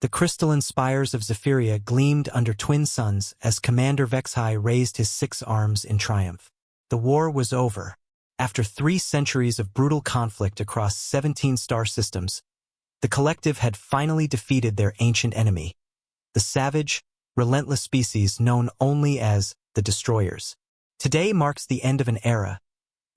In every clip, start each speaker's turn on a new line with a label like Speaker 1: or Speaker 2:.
Speaker 1: The crystalline spires of Zephyria gleamed under twin suns as Commander Vexhai raised his 6 arms in triumph. The war was over. After 3 centuries of brutal conflict across 17 star systems, the collective had finally defeated their ancient enemy, the savage, relentless species known only as the Destroyers. Today marks the end of an era,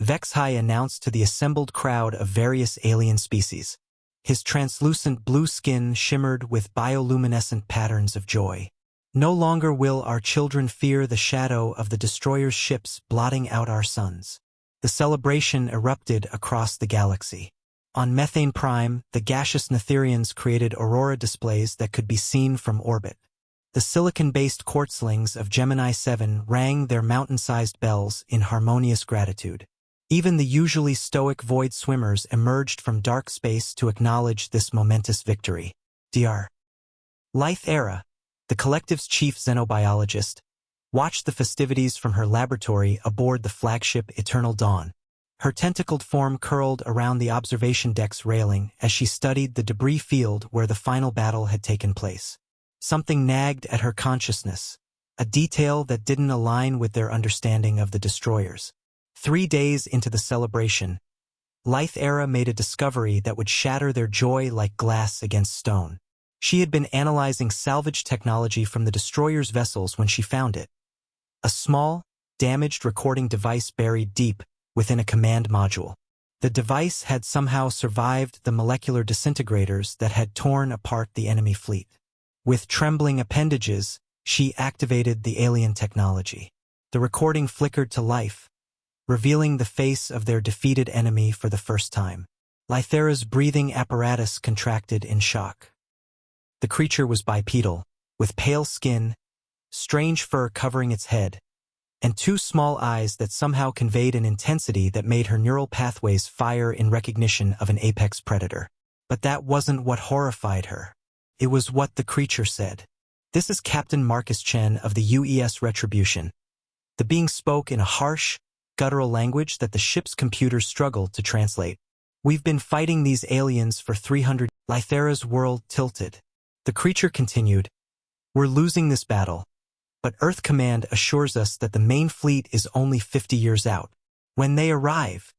Speaker 1: Vexhai announced to the assembled crowd of various alien species. His translucent blue skin shimmered with bioluminescent patterns of joy. No longer will our children fear the shadow of the Destroyer's ships blotting out our suns. The celebration erupted across the galaxy. On Methane Prime, the gaseous Netherians created aurora displays that could be seen from orbit. The silicon-based quartzlings of Gemini 7 rang their mountain-sized bells in harmonious gratitude. Even the usually stoic void swimmers emerged from dark space to acknowledge this momentous victory. Dr. Lythera, the collective's chief xenobiologist, watched the festivities from her laboratory aboard the flagship Eternal Dawn. Her tentacled form curled around the observation deck's railing as she studied the debris field where the final battle had taken place. Something nagged at her consciousness, a detail that didn't align with their understanding of the Destroyers. 3 days into the celebration, Lythera made a discovery that would shatter their joy like glass against stone. She had been analyzing salvage technology from the Destroyer's vessels when she found it. A small, damaged recording device buried deep within a command module. The device had somehow survived the molecular disintegrators that had torn apart the enemy fleet. With trembling appendages, she activated the alien technology. The recording flickered to life, revealing the face of their defeated enemy for the first time. Lythera's breathing apparatus contracted in shock. The creature was bipedal, with pale skin, strange fur covering its head, and 2 small eyes that somehow conveyed an intensity that made her neural pathways fire in recognition of an apex predator. But that wasn't what horrified her. It was what the creature said. "This is Captain Marcus Chen of the UES Retribution." The being spoke in a harsh, guttural language that the ship's computers struggled to translate. "We've been fighting these aliens for 300 years. Lythera's world tilted. The creature continued, "We're losing this battle, but Earth Command assures us that the main fleet is only 50 years out. When they arrive..."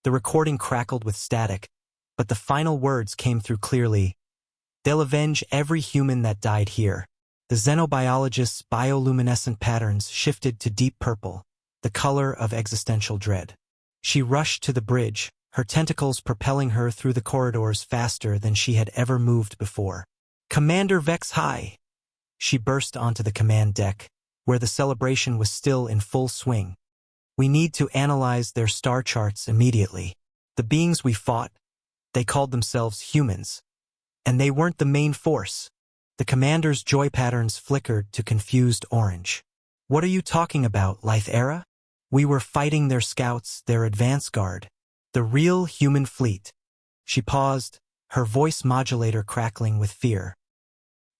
Speaker 1: The recording crackled with static, but the final words came through clearly. "They'll avenge every human that died here." The xenobiologist's bioluminescent patterns shifted to deep purple, the color of existential dread. She rushed to the bridge, her tentacles propelling her through the corridors faster than she had ever moved before. "Commander Vexhai!" She burst onto the command deck, where the celebration was still in full swing. "We need to analyze their star charts immediately. The beings we fought, they called themselves humans. And they weren't the main force." The commander's joy patterns flickered to confused orange. "What are you talking about, Lythera? We were fighting their scouts, their advance guard. The real human fleet." She paused, her voice modulator crackling with fear.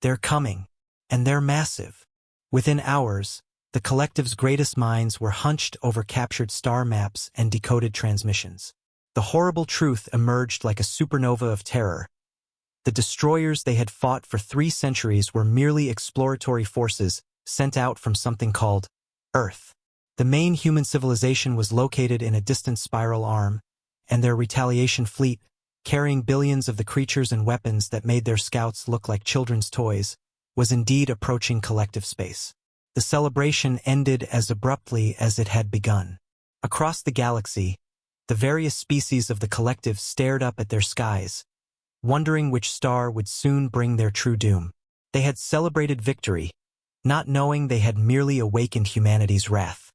Speaker 1: "They're coming, and they're massive." Within hours, the collective's greatest minds were hunched over captured star maps and decoded transmissions. The horrible truth emerged like a supernova of terror. The Destroyers they had fought for 3 centuries were merely exploratory forces sent out from something called Earth. The main human civilization was located in a distant spiral arm, and their retaliation fleet, carrying billions of the creatures and weapons that made their scouts look like children's toys, was indeed approaching collective space. The celebration ended as abruptly as it had begun. Across the galaxy, the various species of the collective stared up at their skies, wondering which star would soon bring their true doom. They had celebrated victory, not knowing they had merely awakened humanity's wrath.